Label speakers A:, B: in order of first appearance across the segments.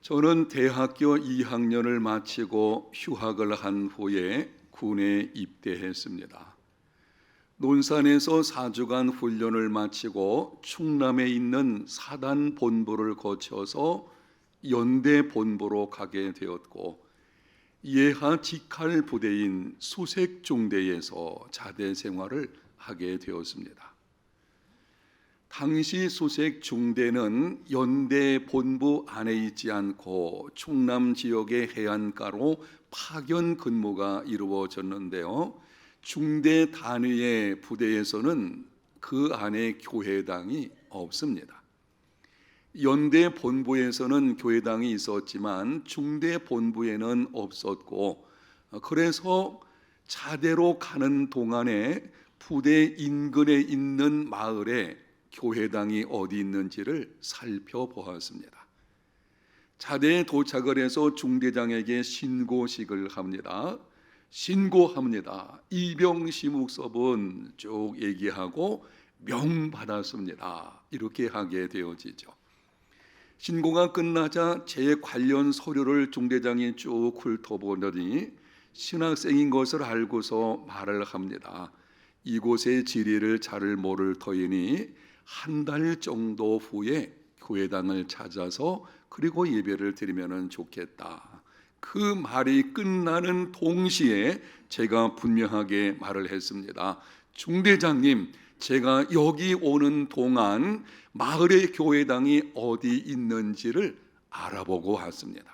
A: 저는 대학교 2학년을 마치고 휴학을 한 후에 군에 입대했습니다. 논산에서 4주간 훈련을 마치고 충남에 있는 사단 본부를 거쳐서 연대 본부로 가게 되었고, 예하 직할 부대인 수색중대에서 자대 생활을 하게 되었습니다. 당시 수색중대는 연대 본부 안에 있지 않고 충남 지역의 해안가로 파견 근무가 이루어졌는데요. 중대 단위의 부대에서는 그 안에 교회당이 없습니다. 연대 본부에서는 교회당이 있었지만 중대 본부에는 없었고, 그래서 자대로 가는 동안에 부대 인근에 있는 마을에 교회당이 어디 있는지를 살펴보았습니다. 자대에 도착을 해서 중대장에게 신고식을 합니다. 신고합니다. 이병시묵섭은 쭉 얘기하고 명 받았습니다. 이렇게 하게 되어지죠. 신고가 끝나자 제 관련 서류를 중대장이 쭉 훑어보더니 신학생인 것을 알고서 말을 합니다. 이곳의 지리를 잘 모를 터이니 한 달 정도 후에 교회당을 찾아서 그리고 예배를 드리면 좋겠다. 그 말이 끝나는 동시에 제가 분명하게 말을 했습니다. 중대장님, 제가 여기 오는 동안 마을의 교회당이 어디 있는지를 알아보고 왔습니다.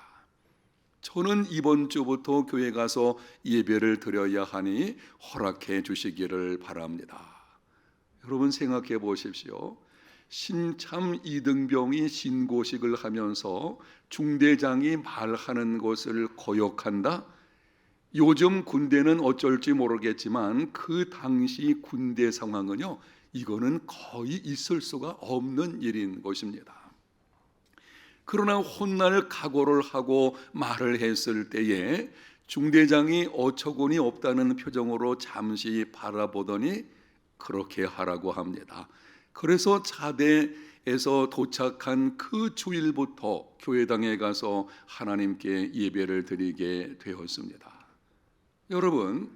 A: 저는 이번 주부터 교회 가서 예배를 드려야 하니 허락해 주시기를 바랍니다. 여러분 생각해 보십시오. 신참 이등병이 신고식을 하면서 중대장이 말하는 것을 거역한다? 요즘 군대는 어쩔지 모르겠지만 그 당시 군대 상황은요, 이거는 거의 있을 수가 없는 일인 것입니다. 그러나 혼날 각오를 하고 말을 했을 때에 중대장이 어처구니 없다는 표정으로 잠시 바라보더니 그렇게 하라고 합니다. 그래서 자대에서 도착한 그 주일부터 교회당에 가서 하나님께 예배를 드리게 되었습니다. 여러분,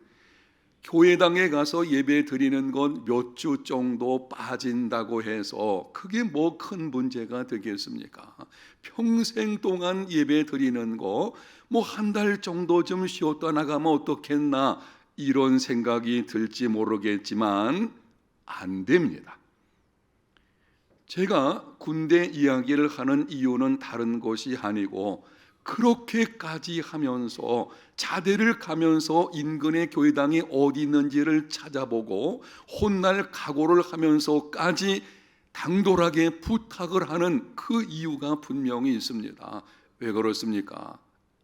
A: 교회당에 가서 예배 드리는 건 몇 주 정도 빠진다고 해서 그게 뭐 큰 문제가 되겠습니까? 평생 동안 예배 드리는 거 뭐 한 달 정도 좀 쉬었다 나가면 어떻겠나 이런 생각이 들지 모르겠지만 안 됩니다. 제가 군대 이야기를 하는 이유는 다른 것이 아니고 그렇게까지 하면서 자대를 가면서 인근의 교회당이 어디 있는지를 찾아보고 혼날 각오를 하면서까지 당돌하게 부탁을 하는 그 이유가 분명히 있습니다. 왜 그렇습니까?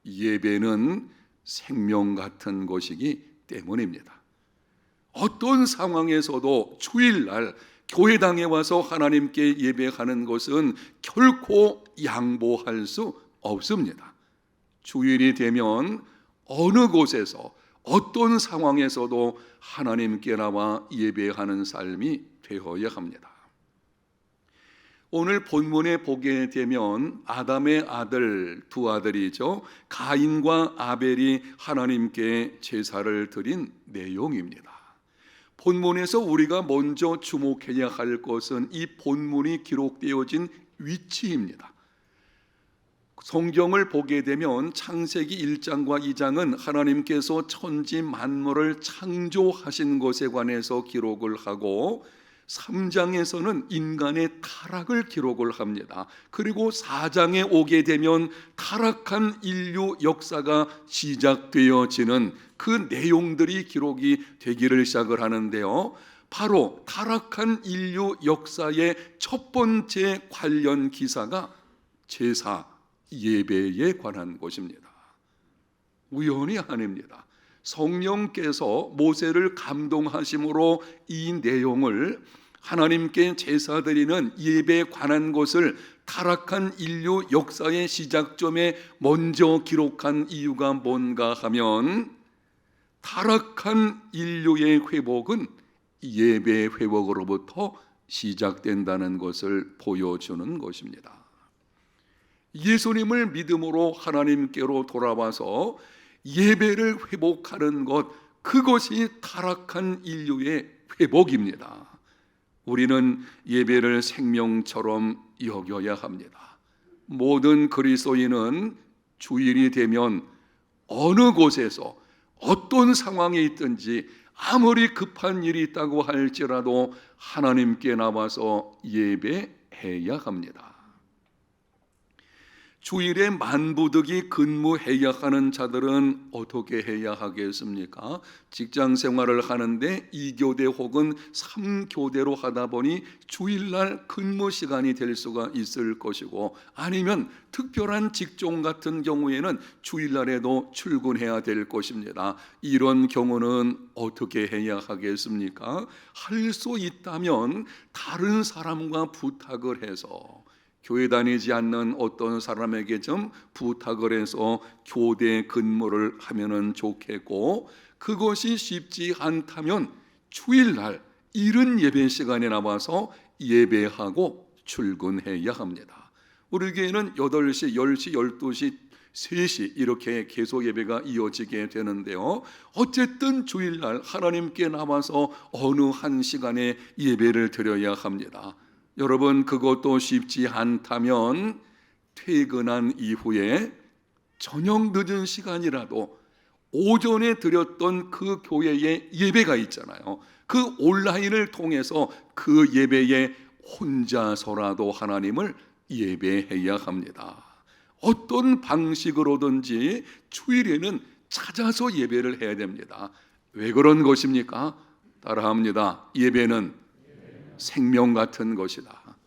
A: 예배는 생명 같은 것이기 때문입니다. 어떤 상황에서도 주일날 교회당에 와서 하나님께 예배하는 것은 결코 양보할 수 없습니다. 주일이 되면 어느 곳에서 어떤 상황에서도 하나님께 나와 예배하는 삶이 되어야 합니다. 오늘 본문에 보게 되면 아담의 아들, 두 아들이죠. 가인과 아벨이 하나님께 제사를 드린 내용입니다. 본문에서 우리가 먼저 주목해야 할 것은 이 본문이 기록되어진 위치입니다. 성경을 보게 되면 창세기 1장과 2장은 하나님께서 천지 만물을 창조하신 것에 관해서 기록을 하고 3장에서는 인간의 타락을 기록을 합니다. 그리고 4장에 오게 되면 타락한 인류 역사가 시작되어지는 그 내용들이 기록이 되기를 시작을 하는데요. 바로 타락한 인류 역사의 첫 번째 관련 기사가 제사, 예배에 관한 것입니다. 우연이 아닙니다. 성령께서 모세를 감동하심으로 이 내용을 하나님께 제사 드리는 예배에 관한 것을 타락한 인류 역사의 시작점에 먼저 기록한 이유가 뭔가 하면 타락한 인류의 회복은 예배 회복으로부터 시작된다는 것을 보여주는 것입니다. 예수님을 믿음으로 하나님께로 돌아와서 예배를 회복하는 것, 그것이 타락한 인류의 회복입니다. 우리는 예배를 생명처럼 여겨야 합니다. 모든 그리스도인은 주일이 되면 어느 곳에서 어떤 상황에 있든지 아무리 급한 일이 있다고 할지라도 하나님께 나와서 예배해야 합니다. 주일에 만부득이 근무해야 하는 자들은 어떻게 해야 하겠습니까? 직장 생활을 하는데 2교대 혹은 3교대로 하다 보니 주일날 근무 시간이 될 수가 있을 것이고, 아니면 특별한 직종 같은 경우에는 주일날에도 출근해야 될 것입니다. 이런 경우는 어떻게 해야 하겠습니까? 할 수 있다면 다른 사람과 부탁을 해서, 교회 다니지 않는 어떤 사람에게 좀 부탁을 해서 교대 근무를 하면은 좋겠고, 그것이 쉽지 않다면 주일날 이른 예배 시간에 나와서 예배하고 출근해야 합니다. 우리 교회는 8시, 10시, 12시, 3시 이렇게 계속 예배가 이어지게 되는데요, 어쨌든 주일날 하나님께 나와서 어느 한 시간에 예배를 드려야 합니다. 여러분, 그것도 쉽지 않다면 퇴근한 이후에 저녁 늦은 시간이라도 오전에 드렸던 그 교회의 예배가 있잖아요. 그 온라인을 통해서 그 예배에 혼자서라도 하나님을 예배해야 합니다. 어떤 방식으로든지 주일에는 찾아서 예배를 해야 됩니다. 왜 그런 것입니까? 따라합니다. 예배는 생명 같은 것이다.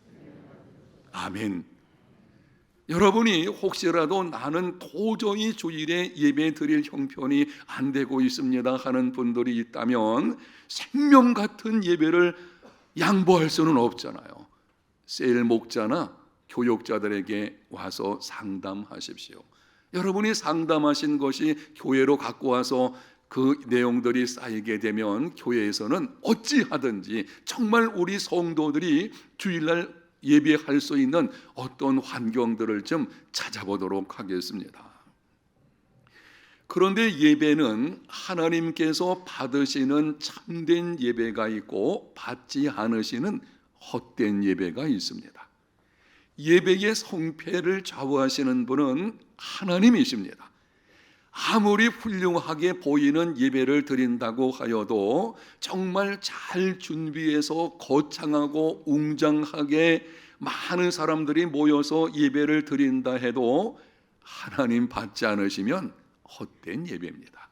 A: 아멘. 여러분이 혹시라도 나는 도저히 주일에 예배 드릴 형편이 안 되고 있습니다 하는 분들이 있다면 생명 같은 예배를 양보할 수는 없잖아요. 셀 목자나 교육자들에게 와서 상담하십시오. 여러분이 상담하신 것이 교회로 갖고 와서 그 내용들이 쌓이게 되면 교회에서는 어찌하든지 정말 우리 성도들이 주일날 예배할 수 있는 어떤 환경들을 좀 찾아보도록 하겠습니다. 그런데 예배는 하나님께서 받으시는 참된 예배가 있고 받지 않으시는 헛된 예배가 있습니다. 예배의 성패를 좌우하시는 분은 하나님이십니다. 아무리 훌륭하게 보이는 예배를 드린다고 하여도 정말 잘 준비해서 거창하고 웅장하게 많은 사람들이 모여서 예배를 드린다 해도 하나님 받지 않으시면 헛된 예배입니다.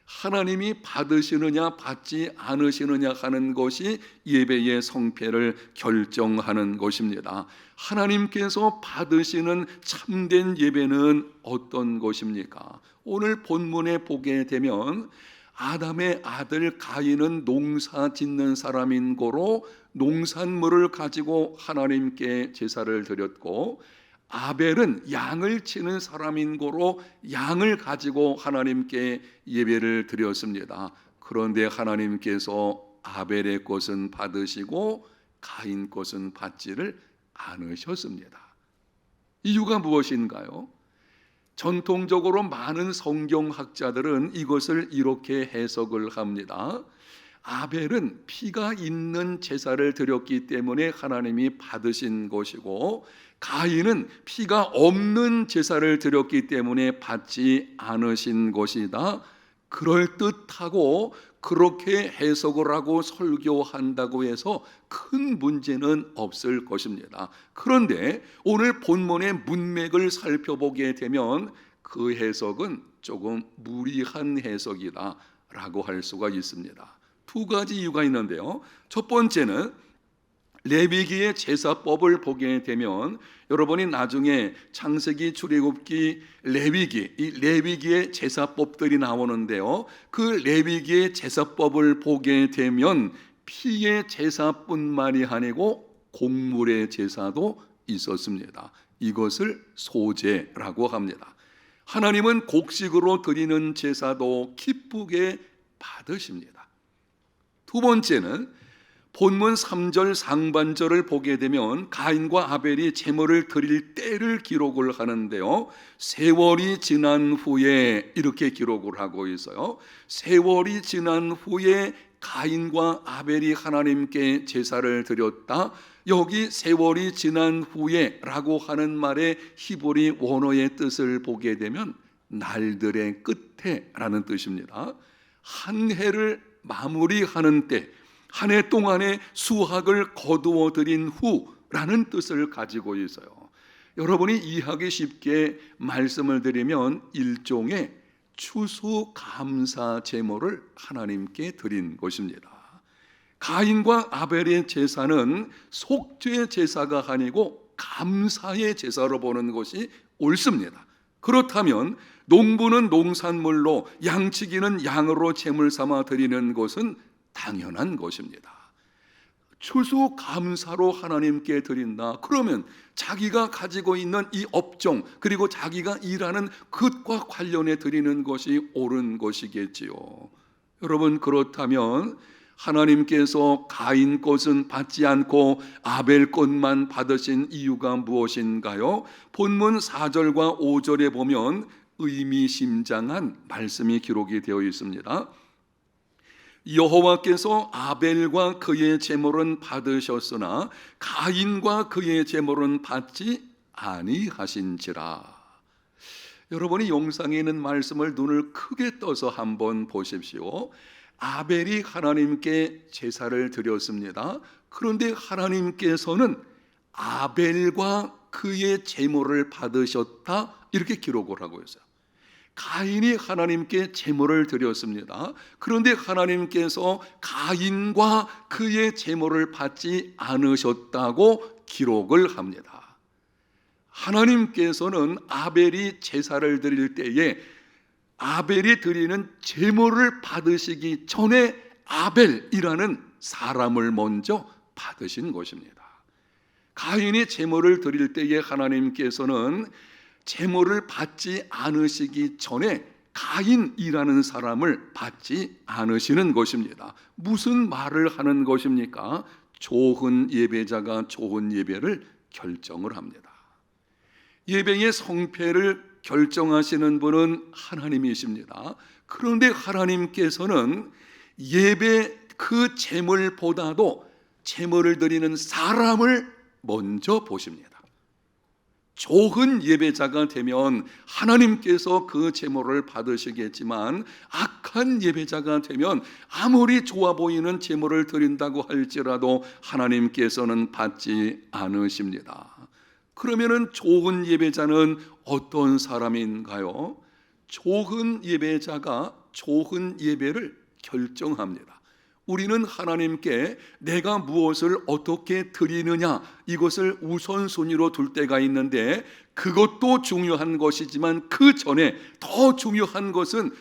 A: 하나님이 받으시느냐 받지 않으시느냐 하는 것이 예배의 성패를 결정하는 것입니다. 하나님께서 받으시는 참된 예배는 어떤 것입니까? 오늘 본문에 보게 되면 아담의 아들 가인은 농사 짓는 사람인 고로 농산물을 가지고 하나님께 제사를 드렸고, 아벨은 양을 치는 사람인 고로 양을 가지고 하나님께 예배를 드렸습니다. 그런데 하나님께서 아벨의 것은 받으시고 가인 것은 받지를 않으셨습니다. 이유가 무엇인가요? 전통적으로 많은 성경학자들은 이것을 이렇게 해석을 합니다. 아벨은 피가 있는 제사를 드렸기 때문에 하나님이 받으신 것이고, 가인은 피가 없는 제사를 드렸기 때문에 받지 않으신 것이다. 그럴듯하고 그렇게 해석을 하고 설교한다고 해서 큰 문제는 없을 것입니다. 그런데 오늘 본문의 문맥을 살펴보게 되면 그 해석은 조금 무리한 해석이다 라고 할 수가 있습니다. 두 가지 이유가 있는데요, 첫 번째는 레위기의 제사법을 보게 되면 여러분이 나중에 창세기, 출애굽기, 레위기, 이 레위기의 제사법들이 나오는데요, 그 레위기의 제사법을 보게 되면 피의 제사뿐만이 아니고 곡물의 제사도 있었습니다. 이것을 소제라고 합니다. 하나님은 곡식으로 드리는 제사도 기쁘게 받으십니다. 두 번째는 본문 3절 상반절을 보게 되면 가인과 아벨이 제물을 드릴 때를 기록을 하는데요, 세월이 지난 후에 이렇게 기록을 하고 있어요. 세월이 지난 후에 가인과 아벨이 하나님께 제사를 드렸다. 여기 세월이 지난 후에 라고 하는 말의 히브리 원어의 뜻을 보게 되면 날들의 끝에 라는 뜻입니다. 한 해를 마무리하는 때, 한 해 동안의 수확을 거두어 들인 후라는 뜻을 가지고 있어요. 여러분이 이해하기 쉽게 말씀을 드리면 일종의 추수감사 제물을 하나님께 드린 것입니다. 가인과 아벨의 제사는 속죄 제사가 아니고 감사의 제사로 보는 것이 옳습니다. 그렇다면 농부는 농산물로, 양치기는 양으로 제물 삼아 드리는 것은 당연한 것입니다. 추수감사로 하나님께 드린다. 그러면 자기가 가지고 있는 이 업종, 그리고 자기가 일하는 그것과 관련해 드리는 것이 옳은 것이겠지요. 여러분, 그렇다면 하나님께서 가인 것은 받지 않고 아벨 것만 받으신 이유가 무엇인가요? 본문 4절과 5절에 보면 의미심장한 말씀이 기록이 되어 있습니다. 여호와께서 아벨과 그의 제물은 받으셨으나 가인과 그의 제물은 받지 아니하신지라. 여러분이 영상에 있는 말씀을 눈을 크게 떠서 한번 보십시오. 아벨이 하나님께 제사를 드렸습니다. 그런데 하나님께서는 아벨과 그의 제물을 받으셨다 이렇게 기록을 하고 있어요. 가인이 하나님께 제물을 드렸습니다. 그런데 하나님께서 가인과 그의 제물을 받지 않으셨다고 기록을 합니다. 하나님께서는 아벨이 제사를 드릴 때에 아벨이 드리는 제물을 받으시기 전에 아벨이라는 사람을 먼저 받으신 것입니다. 가인이 제물을 드릴 때에 하나님께서는 제물을 받지 않으시기 전에 가인이라는 사람을 받지 않으시는 것입니다. 무슨 말을 하는 것입니까? 좋은 예배자가 좋은 예배를 결정을 합니다. 예배의 성패를 결정하시는 분은 하나님이십니다. 그런데 하나님께서는 예배 그 제물보다도 제물을 드리는 사람을 먼저 보십니다. 좋은 예배자가 되면 하나님께서 그 제물을 받으시겠지만 악한 예배자가 되면 아무리 좋아 보이는 제물을 드린다고 할지라도 하나님께서는 받지 않으십니다. 그러면은 좋은 예배자는 어떤 사람인가요? 좋은 예배자가 좋은 예배를 결정합니다. 우리는 하나님께 내가 무엇을 어떻게 드리느냐 이것을 우선순위로 둘 때가 있는데 그것도 중요한 것이지만 그 전에 더 중요한 것은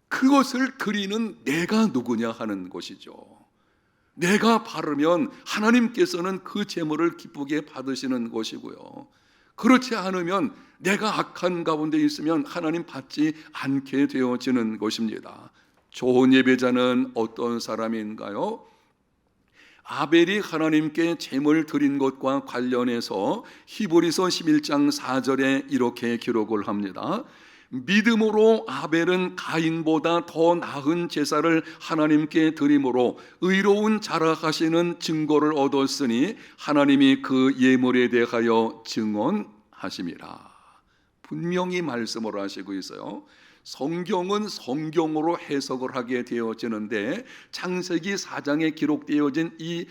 A: 그것을 드리는 내가 누구냐 하는 것이죠. 내가 바르면 하나님께서는 그 제물을 기쁘게 받으시는 것이고요. 그렇지 않으면 내가 악한 가운데 있으면 하나님 받지 않게 되어지는 것입니다. 좋은 예배자는 어떤 사람인가요? 아벨이 하나님께 제물 드린 것과 관련해서 히브리서 11장 4절에 이렇게 기록을 합니다. 믿음으로 아벨은 가인보다 더 나은 제사를 하나님께 드림으로 의로운 자라 하시는 증거를 얻었으니 하나님이 그 예물에 대하여 증언하심이라. 분명히 말씀을 하시고 있어요. 성경은 성경으로 해석을 하게 되어지는데 창세기 4장에 기록되어진 이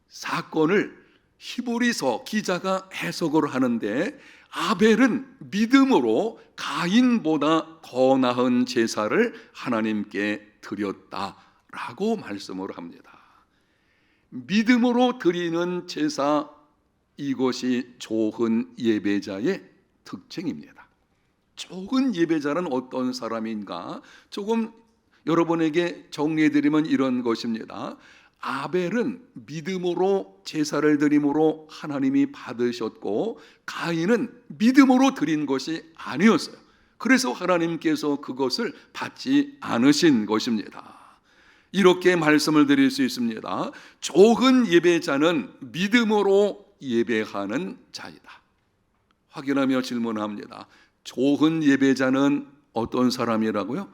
A: 사건을 히브리서 기자가 해석을 하는데 아벨은 믿음으로 가인보다 더 나은 제사를 하나님께 드렸다라고 말씀을 합니다. 믿음으로 드리는 제사, 이것이 좋은 예배자의 특징입니다. 좋은 예배자는 어떤 사람인가? 조금 여러분에게 정리해드리면 이런 것입니다. 아벨은 믿음으로 제사를 드림으로 하나님이 받으셨고 가인은 믿음으로 드린 것이 아니었어요. 그래서 하나님께서 그것을 받지 않으신 것입니다. 이렇게 말씀을 드릴 수 있습니다. 좋은 예배자는 믿음으로 예배하는 자이다. 확인하며 질문합니다. 좋은 예배자는 어떤 사람이라고요?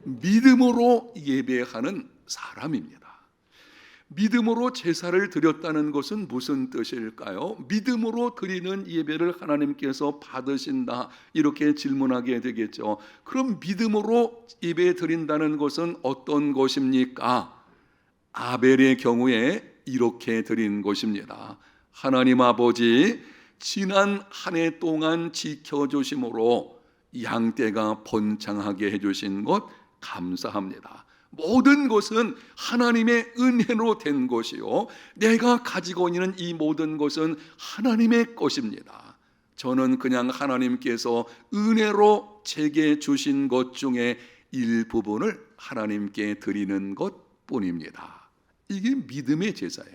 A: 믿음으로 예배하는 사람입니다. 믿음으로 제사를 드렸다는 것은 무슨 뜻일까요? 믿음으로 드리는 예배를 하나님께서 받으신다, 이렇게 질문하게 되겠죠. 그럼 믿음으로 예배 드린다는 것은 어떤 것입니까? 아벨의 경우에 이렇게 드린 것입니다. 하나님 아버지, 지난 한 해 동안 지켜주심으로 양떼가 번창하게 해주신 것 감사합니다. 모든 것은 하나님의 은혜로 된 것이요, 내가 가지고 있는 이 모든 것은 하나님의 것입니다. 저는 그냥 하나님께서 은혜로 제게 주신 것 중에 일부분을 하나님께 드리는 것뿐입니다. 이게 믿음의 제사예요.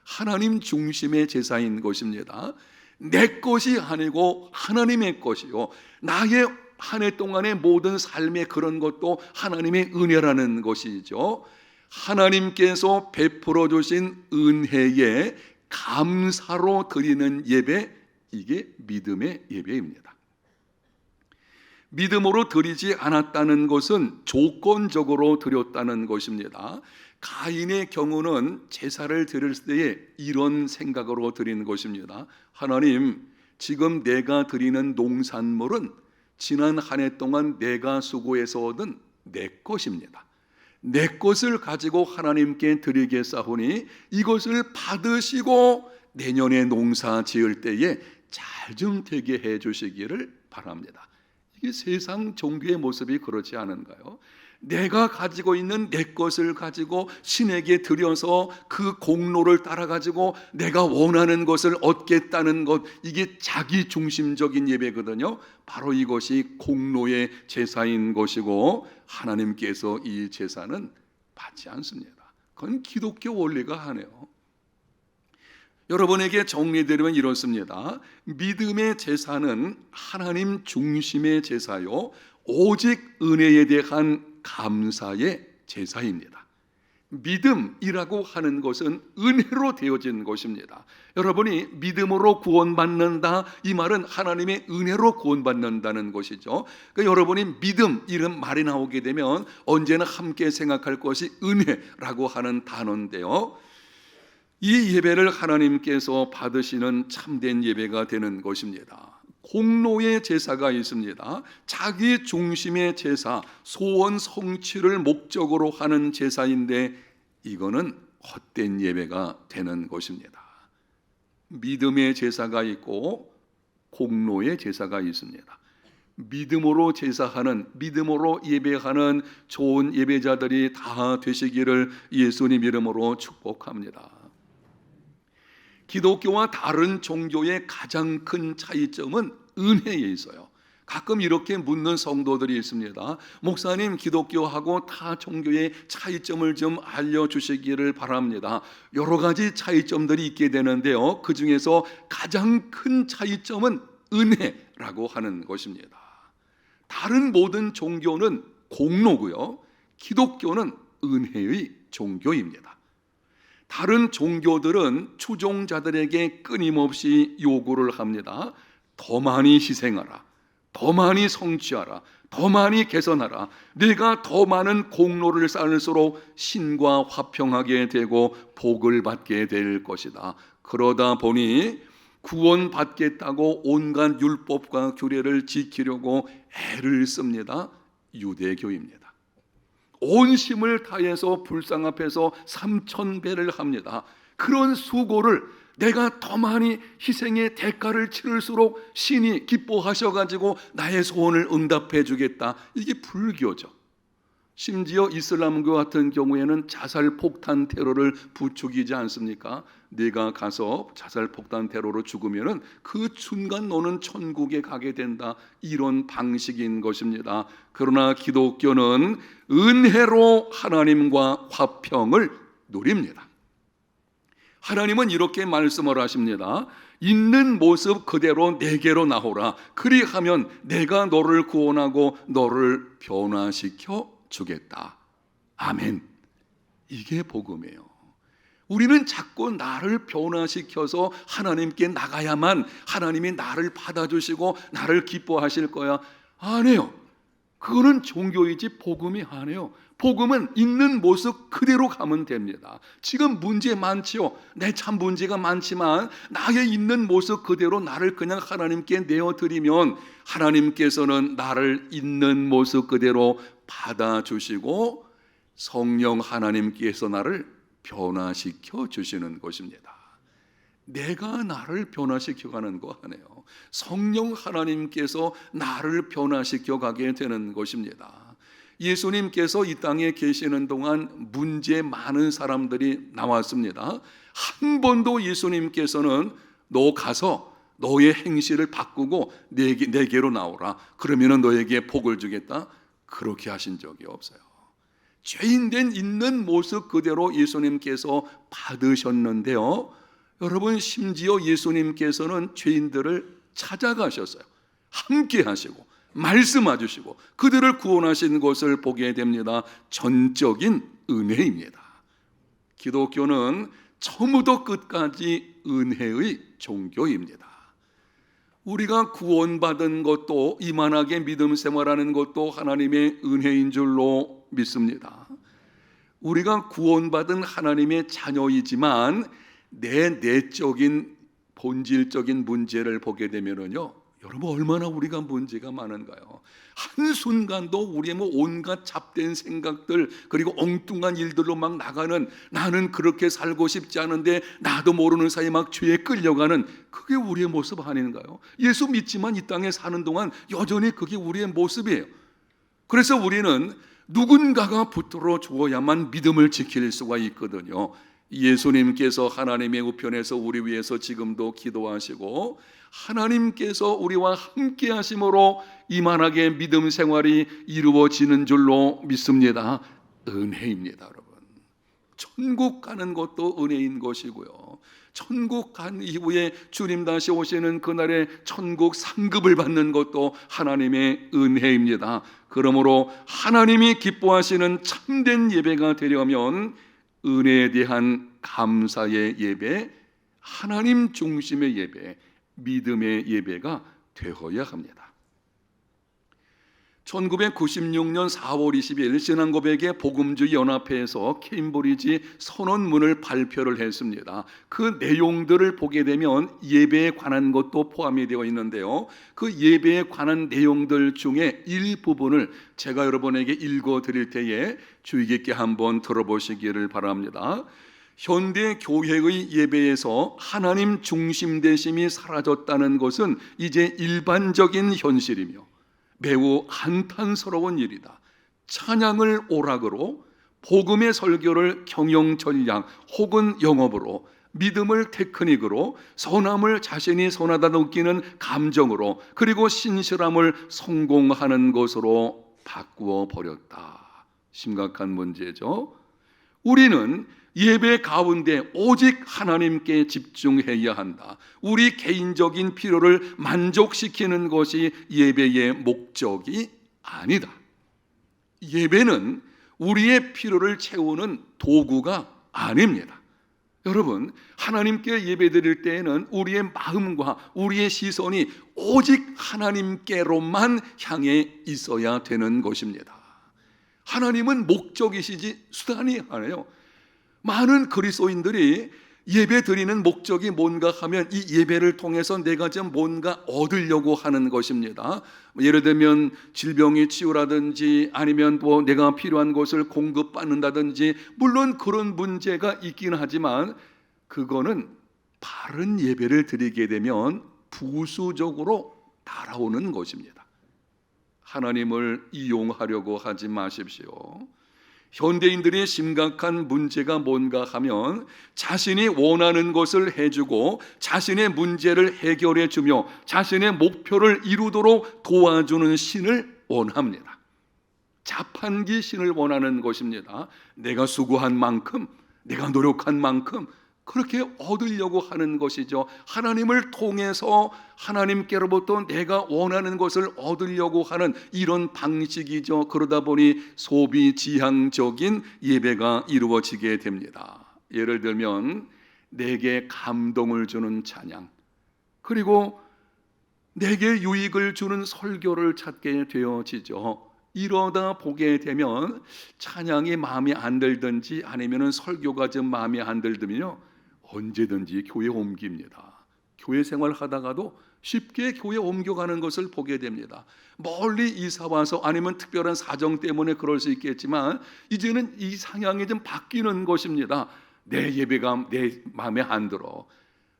A: 하나님 중심의 제사인 것입니다. 내 것이 아니고 하나님의 것이요, 나의 한 해 동안의 모든 삶의 그런 것도 하나님의 은혜라는 것이죠. 하나님께서 베풀어 주신 은혜에 감사로 드리는 예배, 이게 믿음의 예배입니다. 믿음으로 드리지 않았다는 것은 조건적으로 드렸다는 것입니다. 가인의 경우는 제사를 드릴 때에 이런 생각으로 드린 것입니다. 하나님, 지금 내가 드리는 농산물은 지난 한 해 동안 내가 수고해서 얻은 내 것입니다. 내 것을 가지고 하나님께 드리겠사오니 이것을 받으시고 내년에 농사 지을 때에 잘 좀 되게 해 주시기를 바랍니다. 이게 세상 종교의 모습이 그렇지 않은가요? 내가 가지고 있는 내 것을 가지고 신에게 드려서 그 공로를 따라 가지고 내가 원하는 것을 얻겠다는 것, 이게 자기 중심적인 예배거든요. 바로 이것이 공로의 제사인 것이고 하나님께서 이 제사는 받지 않습니다. 그건 기독교 원리가 하네요. 여러분에게 정리드리면 이렇습니다. 믿음의 제사는 하나님 중심의 제사요, 오직 은혜에 대한 감사의 제사입니다. 믿음이라고 하는 것은 은혜로 되어진 것입니다. 여러분이 믿음으로 구원받는다, 이 말은 하나님의 은혜로 구원받는다는 것이죠. 그러니까 여러분이 믿음 이런 말이 나오게 되면 언제나 함께 생각할 것이 은혜라고 하는 단어인데요, 이 예배를 하나님께서 받으시는 참된 예배가 되는 것입니다. 공로의 제사가 있습니다. 자기 중심의 제사, 소원 성취를 목적으로 하는 제사인데 이거는 헛된 예배가 되는 것입니다. 믿음의 제사가 있고 공로의 제사가 있습니다. 믿음으로 제사하는, 믿음으로 예배하는 좋은 예배자들이 다 되시기를 예수님 이름으로 축복합니다. 기독교와 다른 종교의 가장 큰 차이점은 은혜에 있어요. 가끔 이렇게 묻는 성도들이 있습니다. 목사님, 기독교하고 타 종교의 차이점을 좀 알려주시기를 바랍니다. 여러 가지 차이점들이 있게 되는데요, 그 중에서 가장 큰 차이점은 은혜라고 하는 것입니다. 다른 모든 종교는 공로고요, 기독교는 은혜의 종교입니다. 다른 종교들은 추종자들에게 끊임없이 요구를 합니다. 더 많이 희생하라, 더 많이 성취하라, 더 많이 개선하라. 내가 더 많은 공로를 쌓을수록 신과 화평하게 되고 복을 받게 될 것이다. 그러다 보니 구원받겠다고 온갖 율법과 규례를 지키려고 애를 씁니다. 유대교입니다. 온 힘을 다해서 불상 앞에서 3000배를 합니다. 그런 수고를 내가 더 많이 희생의 대가를 치를수록 신이 기뻐하셔가지고 나의 소원을 응답해 주겠다. 이게 불교죠. 심지어 이슬람교 같은 경우에는 자살 폭탄 테러를 부추기지 않습니까? 네가 가서 자살 폭탄 테러로 죽으면은 그 순간 너는 천국에 가게 된다, 이런 방식인 것입니다. 그러나 기독교는 은혜로 하나님과 화평을 누립니다. 하나님은 이렇게 말씀을 하십니다. 있는 모습 그대로 내게로 나오라. 그리하면 내가 너를 구원하고 너를 변화시켜 주겠다. 아멘. 이게 복음이에요. 우리는 자꾸 나를 변화시켜서 하나님께 나가야만 하나님이 나를 받아주시고 나를 기뻐하실 거야. 아니에요. 그거는 종교이지 복음이 아니에요. 복음은 있는 모습 그대로 가면 됩니다. 지금 문제 많지요. 내 참 문제가 많지만 나의 있는 모습 그대로 나를 그냥 하나님께 내어드리면 하나님께서는 나를 있는 모습 그대로 받아주시고 성령 하나님께서 나를 변화시켜 주시는 것입니다. 내가 나를 변화시켜 가는 거 아니에요. 성령 하나님께서 나를 변화시켜 가게 되는 것입니다. 예수님께서 이 땅에 계시는 동안 문제 많은 사람들이 나왔습니다. 한 번도 예수님께서는 너 가서 너의 행실을 바꾸고 내게로 나오라. 그러면 너에게 복을 주겠다. 그렇게 하신 적이 없어요. 죄인된 있는 모습 그대로 예수님께서 받으셨는데요. 여러분, 심지어 예수님께서는 죄인들을 찾아가셨어요. 함께 하시고 말씀해 주시고 그들을 구원하신 것을 보게 됩니다. 전적인 은혜입니다. 기독교는 처음부터 끝까지 은혜의 종교입니다. 우리가 구원받은 것도 이만하게 믿음 생활하는 것도 하나님의 은혜인 줄로 믿습니다. 우리가 구원받은 하나님의 자녀이지만 내 내적인 본질적인 문제를 보게 되면은요, 여러분 얼마나 우리가 문제가 많은가요? 한순간도 우리의 온갖 잡된 생각들 그리고 엉뚱한 일들로 막 나가는, 나는 그렇게 살고 싶지 않은데 나도 모르는 사이에 막 죄에 끌려가는, 그게 우리의 모습 아닌가요? 예수 믿지만 이 땅에 사는 동안 여전히 그게 우리의 모습이에요. 그래서 우리는 누군가가 붙들어 주어야만 믿음을 지킬 수가 있거든요. 예수님께서 하나님의 우편에서 우리 위해서 지금도 기도하시고 하나님께서 우리와 함께 하심으로 이만하게 믿음 생활이 이루어지는 줄로 믿습니다. 은혜입니다, 여러분. 천국 가는 것도 은혜인 것이고요. 천국 간 이후에 주님 다시 오시는 그날에 천국 상급을 받는 것도 하나님의 은혜입니다. 그러므로 하나님이 기뻐하시는 참된 예배가 되려면 은혜에 대한 감사의 예배, 하나님 중심의 예배, 믿음의 예배가 되어야 합니다. 1996년 4월 20일 신앙고백의 복음주의 연합회에서 케임브리지 선언문을 발표를 했습니다. 그 내용들을 보게 되면 예배에 관한 것도 포함이 되어 있는데요, 그 예배에 관한 내용들 중에 일부분을 제가 여러분에게 읽어드릴 때에 주의 깊게 한번 들어보시기를 바랍니다. 현대 교회의 예배에서 하나님 중심 되심이 사라졌다는 것은 이제 일반적인 현실이며 매우 한탄스러운 일이다. 찬양을 오락으로, 복음의 설교를 경영 전략 혹은 영업으로, 믿음을 테크닉으로, 선함을 자신이 선하다 느끼는 감정으로, 그리고 신실함을 성공하는 것으로 바꾸어 버렸다. 심각한 문제죠. 우리는 예배 가운데 오직 하나님께 집중해야 한다. 우리 개인적인 필요를 만족시키는 것이 예배의 목적이 아니다. 예배는 우리의 필요를 채우는 도구가 아닙니다. 여러분, 하나님께 예배드릴 때에는 우리의 마음과 우리의 시선이 오직 하나님께로만 향해 있어야 되는 것입니다. 하나님은 목적이시지 수단이 아니에요. 많은 그리스도인들이 예배 드리는 목적이 뭔가 하면 이 예배를 통해서 내가 좀 뭔가 얻으려고 하는 것입니다. 예를 들면 질병이 치유라든지 아니면 뭐 내가 필요한 것을 공급받는다든지, 물론 그런 문제가 있긴 하지만 그거는 바른 예배를 드리게 되면 부수적으로 달아오는 것입니다. 하나님을 이용하려고 하지 마십시오. 현대인들의 심각한 문제가 뭔가 하면 자신이 원하는 것을 해주고 자신의 문제를 해결해 주며 자신의 목표를 이루도록 도와주는 신을 원합니다. 자판기 신을 원하는 것입니다. 내가 수고한 만큼, 내가 노력한 만큼 그렇게 얻으려고 하는 것이죠. 하나님을 통해서 하나님께로부터 내가 원하는 것을 얻으려고 하는 이런 방식이죠. 그러다 보니 소비지향적인 예배가 이루어지게 됩니다. 예를 들면 내게 감동을 주는 찬양, 그리고 내게 유익을 주는 설교를 찾게 되어지죠. 이러다 보게 되면 찬양이 마음에 안 들든지 아니면 설교가 좀 마음에 안 들면요, 언제든지 교회 옮깁니다. 교회 생활하다가도 쉽게 교회 옮겨가는 것을 보게 됩니다. 멀리 이사 와서 아니면 특별한 사정 때문에 그럴 수 있겠지만 이제는 이 상향이 좀 바뀌는 것입니다. 내 예배가 내 마음에 안 들어.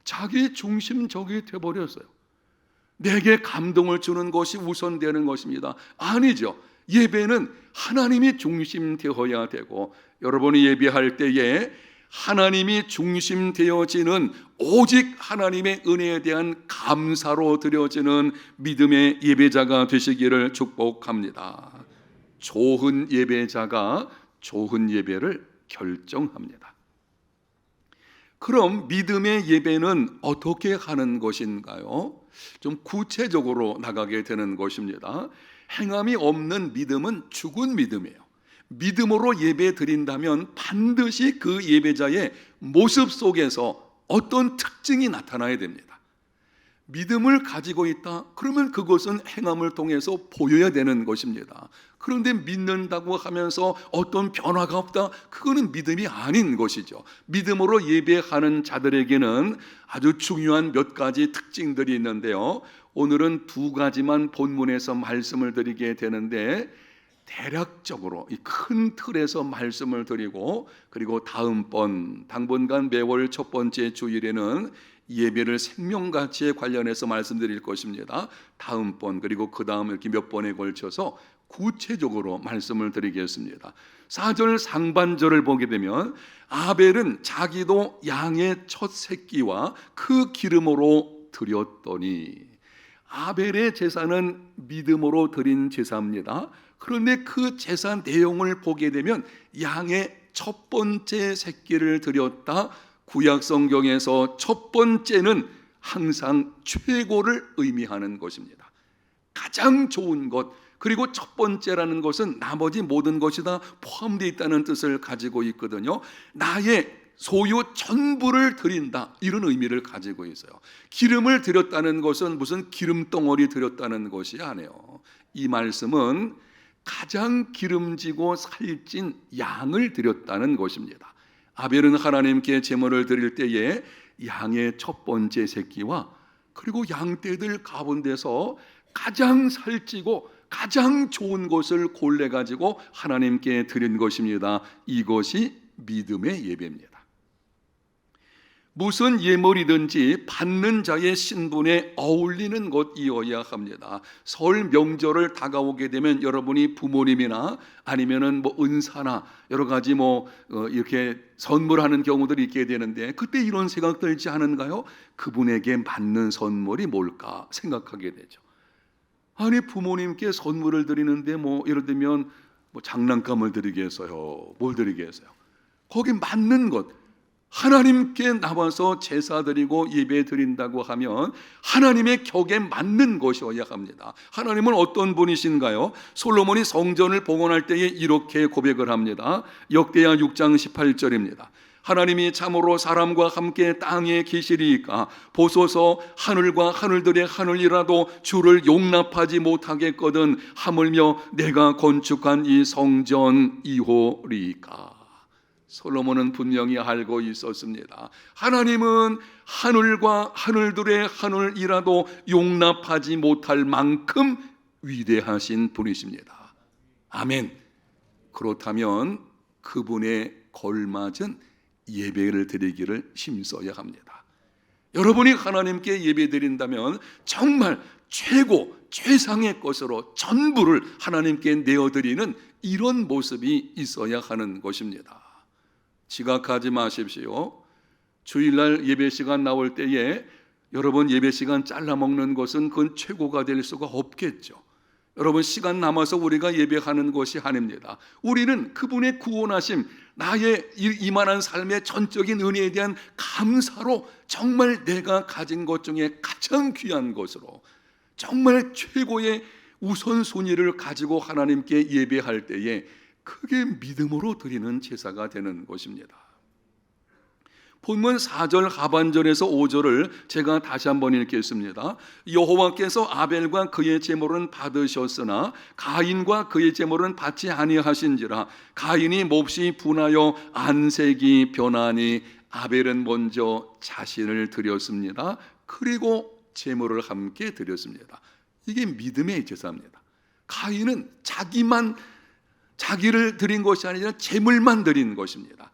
A: 자기 중심적이 되어버렸어요. 내게 감동을 주는 것이 우선되는 것입니다. 아니죠. 예배는 하나님이 중심되어야 되고, 여러분이 예배할 때에 하나님이 중심되어지는 오직 하나님의 은혜에 대한 감사로 드려지는 믿음의 예배자가 되시기를 축복합니다. 좋은 예배자가 좋은 예배를 결정합니다. 그럼 믿음의 예배는 어떻게 하는 것인가요? 좀 구체적으로 나가게 되는 것입니다. 행함이 없는 믿음은 죽은 믿음이에요. 믿음으로 예배 드린다면 반드시 그 예배자의 모습 속에서 어떤 특징이 나타나야 됩니다. 믿음을 가지고 있다, 그러면 그것은 행함을 통해서 보여야 되는 것입니다. 그런데 믿는다고 하면서 어떤 변화가 없다, 그거는 믿음이 아닌 것이죠. 믿음으로 예배하는 자들에게는 아주 중요한 몇 가지 특징들이 있는데요, 오늘은 두 가지만 본문에서 말씀을 드리게 되는데, 대략적으로 이 큰 틀에서 말씀을 드리고, 그리고 당분간 매월 첫 번째 주일에는 예배를 생명가치에 관련해서 말씀드릴 것입니다. 다음번 그리고 그 다음 이렇게 몇 번에 걸쳐서 구체적으로 말씀을 드리겠습니다. 4절 상반절을 보게 되면 아벨은 자기도 양의 첫 새끼와 그 기름으로 드렸더니, 아벨의 제사는 믿음으로 드린 제사입니다. 그런데 그 제사 내용을 보게 되면 양의 첫 번째 새끼를 드렸다. 구약 성경에서 첫 번째는 항상 최고를 의미하는 것입니다. 가장 좋은 것, 그리고 첫 번째라는 것은 나머지 모든 것이 다 포함되어 있다는 뜻을 가지고 있거든요. 나의 소유 전부를 드린다, 이런 의미를 가지고 있어요. 기름을 드렸다는 것은 무슨 기름덩어리 드렸다는 것이 아니에요. 이 말씀은 가장 기름지고 살찐 양을 드렸다는 것입니다. 아벨은 하나님께 제물을 드릴 때에 양의 첫 번째 새끼와 그리고 양떼들 가운데서 가장 살찌고 가장 좋은 것을 골라 가지고 하나님께 드린 것입니다. 이것이 믿음의 예배입니다. 무슨 예물이든지 받는 자의 신분에 어울리는 것이어야 합니다. 설 명절을 다가오게 되면 여러분이 부모님이나 아니면은 은사나 여러 가지 이렇게 선물하는 경우들이 있게 되는데, 그때 이런 생각 들지 않은가요? 그분에게 맞는 선물이 뭘까 생각하게 되죠. 아니, 부모님께 선물을 드리는데 예를 들면 장난감을 드리겠어요? 뭘 드리겠어요? 거기 맞는 것, 하나님께 나와서 제사 드리고 예배 드린다고 하면 하나님의 격에 맞는 것이어야 합니다. 하나님은 어떤 분이신가요? 솔로몬이 성전을 봉헌할 때에 이렇게 고백을 합니다. 역대하 6장 18절입니다. 하나님이 참으로 사람과 함께 땅에 계시리이까 보소서, 하늘과 하늘들의 하늘이라도 주를 용납하지 못하겠거든 하물며 내가 건축한 이 성전 이호리이까. 솔로몬은 분명히 알고 있었습니다. 하나님은 하늘과 하늘들의 하늘이라도 용납하지 못할 만큼 위대하신 분이십니다. 아멘. 그렇다면 그분의 걸맞은 예배를 드리기를 힘써야 합니다. 여러분이 하나님께 예배 드린다면 정말 최고 최상의 것으로 전부를 하나님께 내어드리는 이런 모습이 있어야 하는 것입니다. 지각하지 마십시오. 주일날 예배 시간 나올 때에 여러분 예배 시간 잘라 먹는 것은 그건 최고가 될 수가 없겠죠. 여러분 시간 남아서 우리가 예배하는 것이 아닙니다. 우리는 그분의 구원하심, 나의 이만한 삶의 전적인 은혜에 대한 감사로 정말 내가 가진 것 중에 가장 귀한 것으로 정말 최고의 우선순위를 가지고 하나님께 예배할 때에 크게 믿음으로 드리는 제사가 되는 것입니다. 본문 4절 하반절에서 5절을 제가 다시 한번 읽겠습니다. 여호와께서 아벨과 그의 제물은 받으셨으나 가인과 그의 제물은 받지 아니하신지라. 가인이 몹시 분하여 안색이 변하니 아벨은 먼저 자신을 드렸습니다. 그리고 제물을 함께 드렸습니다. 이게 믿음의 제사입니다. 가인은 자기를 드린 것이 아니라 제물만 드린 것입니다.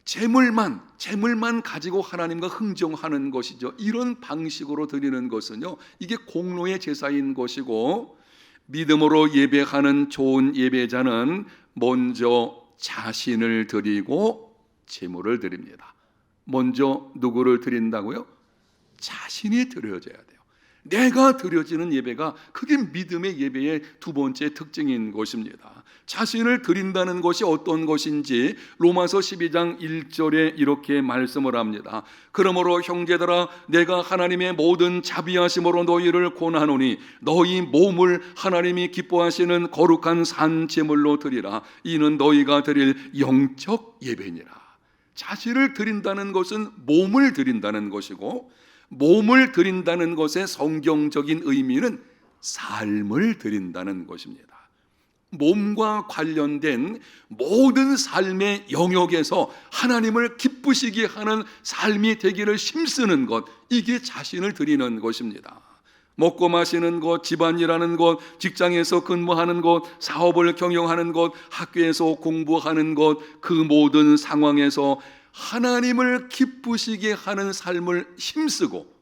A: 제물만 가지고 하나님과 흥정하는 것이죠. 이런 방식으로 드리는 것은요, 이게 공로의 제사인 것이고, 믿음으로 예배하는 좋은 예배자는 먼저 자신을 드리고 제물을 드립니다. 먼저 누구를 드린다고요? 자신이 드려져야 돼요. 내가 드려지는 예배가 그게 믿음의 예배의 두 번째 특징인 것입니다. 자신을 드린다는 것이 어떤 것인지 로마서 12장 1절에 이렇게 말씀을 합니다. 그러므로 형제들아, 내가 하나님의 모든 자비하심으로 너희를 권하노니 너희 몸을 하나님이 기뻐하시는 거룩한 산 제물로 드리라. 이는 너희가 드릴 영적 예배니라. 자신을 드린다는 것은 몸을 드린다는 것이고, 몸을 드린다는 것의 성경적인 의미는 삶을 드린다는 것입니다. 몸과 관련된 모든 삶의 영역에서 하나님을 기쁘시게 하는 삶이 되기를 힘쓰는 것, 이게 자신을 드리는 것입니다. 먹고 마시는 것, 집안일하는 것, 직장에서 근무하는 것, 사업을 경영하는 것, 학교에서 공부하는 것, 그 모든 상황에서 하나님을 기쁘시게 하는 삶을 힘쓰고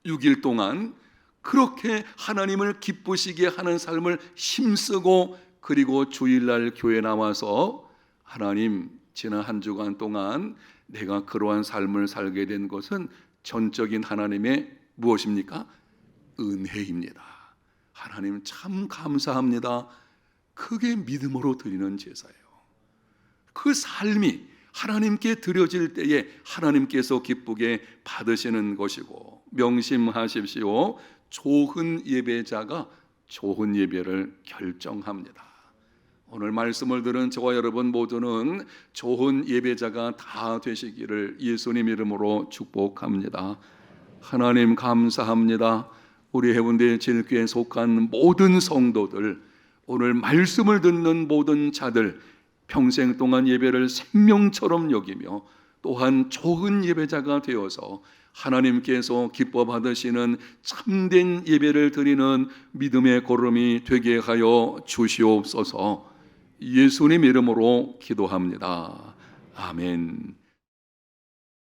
A: 6일 동안 그렇게 하나님을 기쁘시게 하는 삶을 힘쓰고, 그리고 주일날 교회 나와서 하나님, 지난 한 주간 동안 내가 그러한 삶을 살게 된 것은 전적인 하나님의 무엇입니까? 은혜입니다. 하나님 참 감사합니다. 그게 믿음으로 드리는 제사예요. 그 삶이 하나님께 드려질 때에 하나님께서 기쁘게 받으시는 것이고, 명심하십시오. 좋은 예배자가 좋은 예배를 결정합니다. 오늘 말씀을 들은 저와 여러분 모두는 좋은 예배자가 다 되시기를 예수님 이름으로 축복합니다. 하나님 감사합니다. 우리 해운대 제일교회에 속한 모든 성도들, 오늘 말씀을 듣는 모든 자들, 평생 동안 예배를 생명처럼 여기며 또한 좋은 예배자가 되어서 하나님께서 기뻐 받으시는 참된 예배를 드리는 믿음의 걸음이 되게 하여 주시옵소서. 예수님 이름으로 기도합니다. 아멘.